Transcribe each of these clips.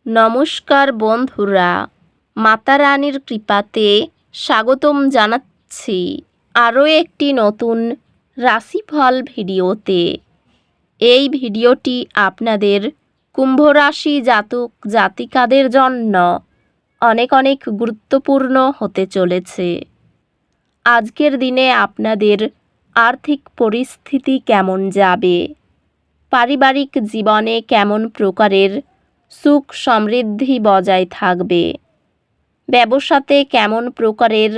নমস্কার বন্ধুরা, মাতা রানীর কৃপাতে স্বাগতম জানাচ্ছি আরও একটি নতুন রাশিফল ভিডিওতে। এই ভিডিওটি আপনাদের কুম্ভ রাশি জাতক জাতিকাদের জন্য অনেক অনেক গুরুত্বপূর্ণ হতে চলেছে। আজকের দিনে আপনাদের আর্থিক পরিস্থিতি কেমন যাবে, পারিবারিক জীবনে কেমন প্রকারের সুখ সমৃদ্ধি বজায় থাকবে, ব্যবসাতে কেমন প্রকারের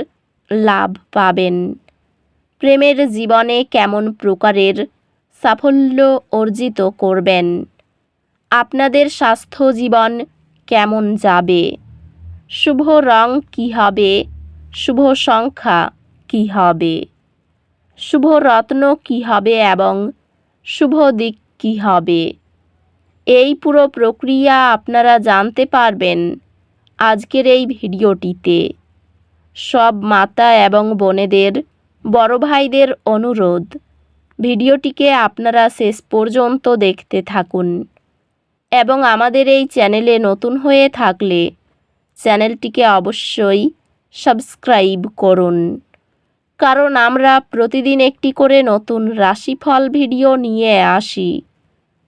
লাভ পাবেন, প্রেমের জীবনে কেমন প্রকারের সাফল্য অর্জিত করবেন, আপনাদের স্বাস্থ্য জীবন কেমন যাবে, শুভ রং কী হবে, শুভ সংখ্যা কী হবে, শুভ রত্ন কী হবে এবং শুভ দিক কী হবে, এই পুরো প্রক্রিয়া আপনারা জানতে পারবেন আজকের এই ভিডিওটিতে। সব মাতা এবং বোনেদের, বড় ভাইদের অনুরোধ, ভিডিওটিকে আপনারা শেষ পর্যন্ত দেখতে থাকুন এবং আমাদের এই চ্যানেলে নতুন হয়ে থাকলে চ্যানেলটিকে অবশ্যই সাবস্ক্রাইব করুন, কারণ আমরা প্রতিদিন একটি করে নতুন রাশিফল ভিডিও নিয়ে আসি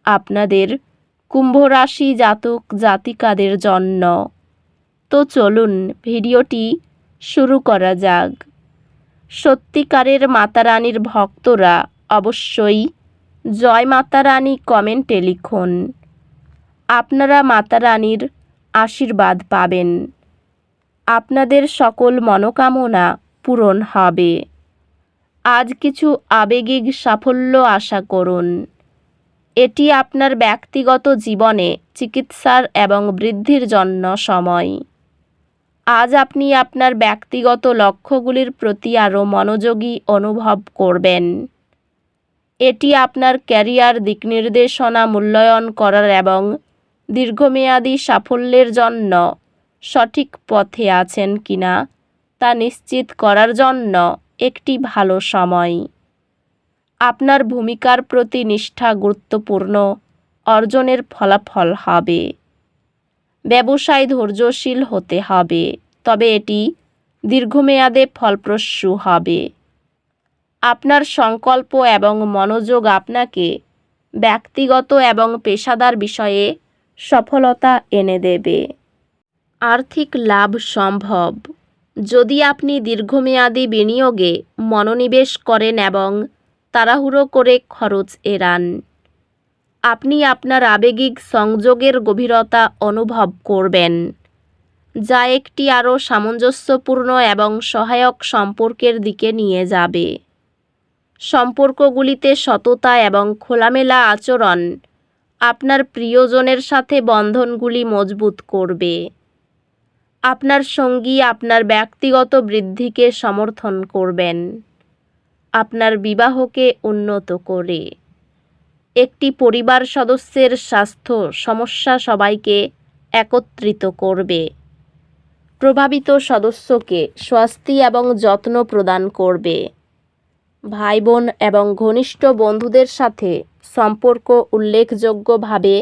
আপনাদের কুম্ভ রাশি জাতক জাতিকাদের জন্য। তো চলুন ভিডিওটি শুরু করা যাক। সত্যিকারের মাতা রানীর ভক্তরা অবশ্যই জয় মাতা রানী কমেন্টে লিখুন। আপনারা মাতা রানীর আশীর্বাদ পাবেন, আপনাদের সকল মনোকামনা পূরণ হবে। আজ কিছু আবেগিক সাফল্য আশা করুন। এটি আপনার ব্যক্তিগত জীবনে চিকিৎসার এবং বৃদ্ধির জন্য সময়। আজ আপনি আপনার ব্যক্তিগত লক্ষ্যগুলির প্রতি আরও মনোযোগী অনুভব করবেন। এটি আপনার ক্যারিয়ার দিকনির্দেশনা মূল্যায়ন করার এবং দীর্ঘমেয়াদী সাফল্যের জন্য সঠিক পথে আছেন কিনা তা নিশ্চিত করার জন্য একটি ভালো সময়। আপনার ভূমিকার প্রতি নিষ্ঠা গুরুত্বপূর্ণ অর্জনের ফলাফল হবে। ব্যবসায় ধৈর্যশীল হতে হবে, তবে এটি দীর্ঘমেয়াদে ফলপ্রসূ হবে। আপনার সংকল্প এবং মনোযোগ আপনাকে ব্যক্তিগত এবং পেশাদার বিষয়ে সফলতা এনে দেবে। আর্থিক লাভ সম্ভব যদি আপনি দীর্ঘমেয়াদী বিনিয়োগে মনোনিবেশ করেন এবং তাড়াহুড়ো করে খরচ এড়ান। আপনি আপনার আবেগিক সংযোগের গভীরতা অনুভব করবেন, যা একটি আরও সামঞ্জস্যপূর্ণ এবং সহায়ক সম্পর্কের দিকে নিয়ে যাবে। সম্পর্কগুলিতে সততা এবং খোলামেলা আচরণ আপনার প্রিয়জনের সাথে বন্ধনগুলি মজবুত করবে। আপনার সঙ্গী আপনার ব্যক্তিগত বৃদ্ধিকে সমর্থন করবেন, আপনার বিবাহকে উন্নত করে। একটি পরিবার সদস্যের স্বাস্থ্য সমস্যা সবাইকে একত্রিত করবে। প্রভাবিত সদস্যকে স্বস্তি এবং যত্ন প্রদান করবে। ভাই বোন এবং ঘনিষ্ঠ বন্ধুদের সাথে সম্পর্ক উল্লেখযোগ্যভাবে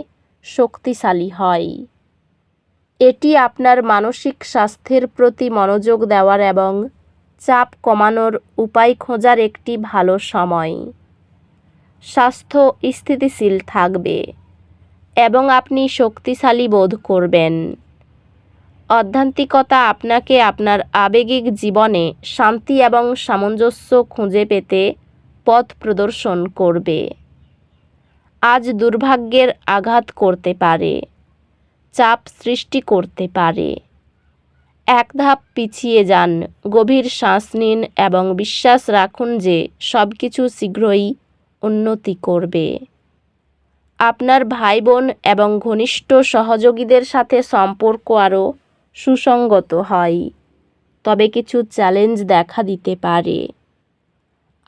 শক্তিশালী হয়। এটি আপনার মানসিক স্বাস্থ্যের প্রতি মনোযোগ দেওয়ার এবং চাপ কমানোর উপায় খোঁজার একটি ভালো সময়। স্বাস্থ্য স্থিতিশীল থাকবে এবং আপনি শক্তিশালী বোধ করবেন। আধ্যাত্মিকতা আপনাকে আপনার আবেগিক জীবনে শান্তি এবং সামঞ্জস্য খুঁজে পেতে পথ প্রদর্শন করবে। আজ দুর্ভাগ্যের আঘাত করতে পারে, চাপ সৃষ্টি করতে পারে। এক ধাপ পিছিয়ে যান, গভীর শ্বাস নিন এবং বিশ্বাস রাখুন যে সব কিছু শীঘ্রই উন্নতি করবে। আপনার ভাই বোন এবং ঘনিষ্ঠ সহযোগীদের সাথে সম্পর্ক আরও সুসংগত হয়, তবে কিছু চ্যালেঞ্জ দেখা দিতে পারে।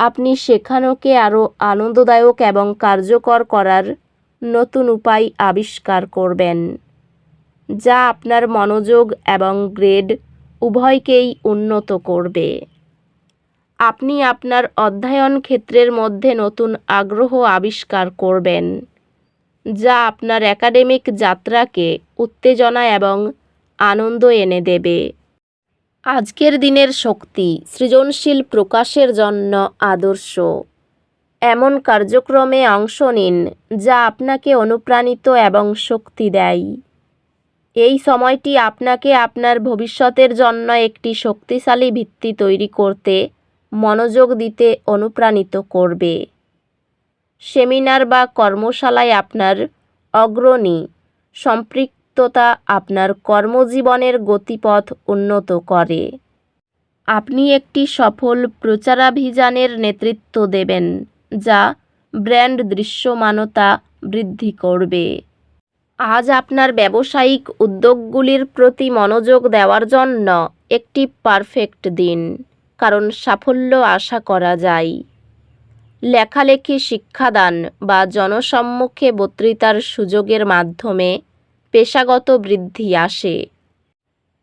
আপনি শেখানোকে আরও আনন্দদায়ক এবং কার্যকর করার নতুন উপায় আবিষ্কার করবেন, যা আপনার মনোযোগ এবং গ্রেড উভয়কেই উন্নত করবে। আপনি আপনার অধ্যয়ন ক্ষেত্রের মধ্যে নতুন আগ্রহ আবিষ্কার করবেন, যা আপনার একাডেমিক যাত্রাকে উত্তেজনা এবং আনন্দ এনে দেবে। আজকের দিনের শক্তি সৃজনশীল প্রকাশের জন্য আদর্শ। এমন কার্যক্রমে অংশ নিন যা আপনাকে অনুপ্রাণিত এবং শক্তি দেয়। এই সময়টি আপনাকে আপনার ভবিষ্যতের জন্য একটি শক্তিশালী ভিত্তি তৈরি করতে মনোযোগ দিতে অনুপ্রাণিত করবে। সেমিনার বা কর্মশালায় আপনার অগ্রণী সম্পৃক্ততা আপনার কর্মজীবনের গতিপথ উন্নত করে। আপনি একটি সফল প্রচারাভিযানের নেতৃত্ব দেবেন যা ব্র্যান্ড দৃশ্যমানতা বৃদ্ধি করবে। আজ আপনার ব্যবসায়িক উদ্যোগগুলির প্রতি মনোযোগ দেওয়ার জন্য একটি পারফেক্ট দিন, কারণ সাফল্য আশা করা যায়। লেখালেখি, শিক্ষাদান বা জনসম্মুখে বক্তৃতার সুযোগের মাধ্যমে পেশাগত বৃদ্ধি আসে।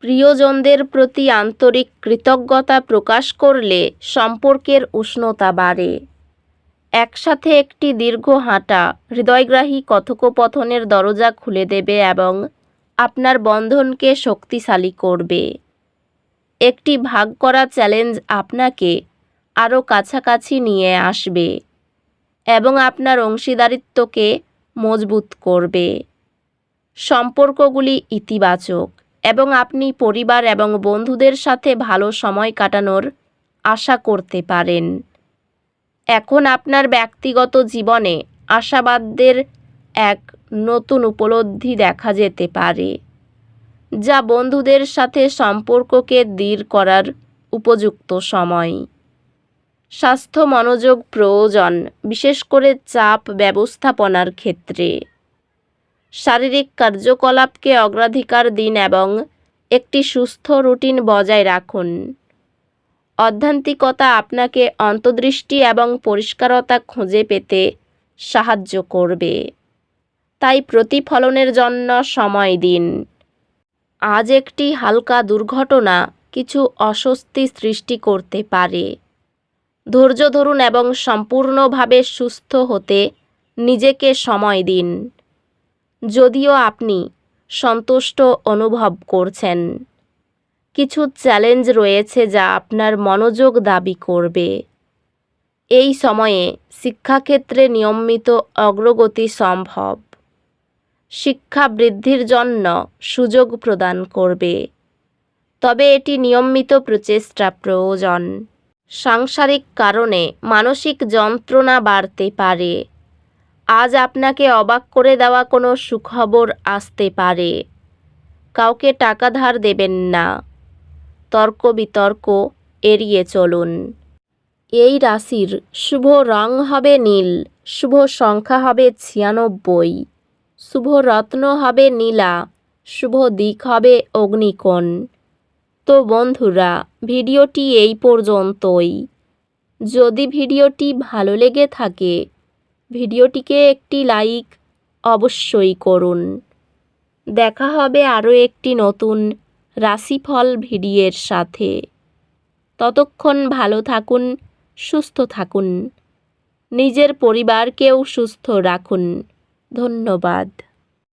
প্রিয়জনদের প্রতি আন্তরিক কৃতজ্ঞতা প্রকাশ করলে সম্পর্কের উষ্ণতা বাড়ে। একসাথে একটি দীর্ঘ হাঁটা হৃদয়গ্রাহী কথোপকথনের দরজা খুলে দেবে এবং আপনার বন্ধনকে শক্তিশালী করবে। একটি ভাগ করা চ্যালেঞ্জ আপনাকে আরও কাছাকাছি নিয়ে আসবে এবং আপনার অংশীদারিত্বকে মজবুত করবে। সম্পর্কগুলি ইতিবাচক এবং আপনি পরিবার এবং বন্ধুদের সাথে ভালো সময় কাটানোর আশা করতে পারেন। এখন আপনার ব্যক্তিগত জীবনে আশাবাদের এক নতুন উপলব্ধি দেখা যেতে পারে, যা বন্ধুদের সাথে সম্পর্ককে দৃঢ় করার উপযুক্ত সময়। স্বাস্থ্য মনোযোগ প্রয়োজন, বিশেষ করে চাপ ব্যবস্থাপনার ক্ষেত্রে। শারীরিক কার্যকলাপকে অগ্রাধিকার দিন এবং একটি সুস্থ রুটিন বজায় রাখুন। আধ্যাত্মিকতা আপনাকে অন্তর্দৃষ্টি এবং পরিষ্কারতা খুঁজে পেতে সাহায্য করবে, তাই প্রতিফলনের জন্য সময় দিন। আজ একটি হালকা দুর্ঘটনা কিছু অস্বস্তি সৃষ্টি করতে পারে। ধৈর্য ধরুন এবং সম্পূর্ণভাবে সুস্থ হতে নিজেকে সময় দিন। যদিও আপনি সন্তুষ্ট অনুভব করছেন, কিছু চ্যালেঞ্জ রয়েছে যা আপনার মনোযোগ দাবি করবে। এই সময়ে শিক্ষাক্ষেত্রে নিয়মিত অগ্রগতি সম্ভব। শিক্ষা বৃদ্ধির জন্য সুযোগ প্রদান করবে, তবে এটি নিয়মিত প্রচেষ্টা প্রয়োজন। সাংসারিক কারণে মানসিক যন্ত্রণা বাড়তে পারে। আজ আপনাকে অবাক করে দেওয়া কোনো সুখবর আসতে পারে। কাউকে টাকা ধার দেবেন না। তর্ক বিতর্ক এড়িয়ে চলুন। এই রাশির শুভ রং হবে নীল, শুভ সংখ্যা হবে 96, শুভ রত্ন হবে নীলা, শুভ দিক হবে অগ্নিকোণ। তো বন্ধুরা, ভিডিওটি এই পর্যন্তই। যদি ভিডিওটি ভালো লেগে থাকে, ভিডিওটিকে একটি লাইক অবশ্যই করুন। দেখা হবে আরও একটি নতুন রাশিফল ভিডিওর সাথে। ততক্ষণ ভালো থাকুন, সুস্থ থাকুন, নিজের পরিবারকেও সুস্থ রাখুন। ধন্যবাদ।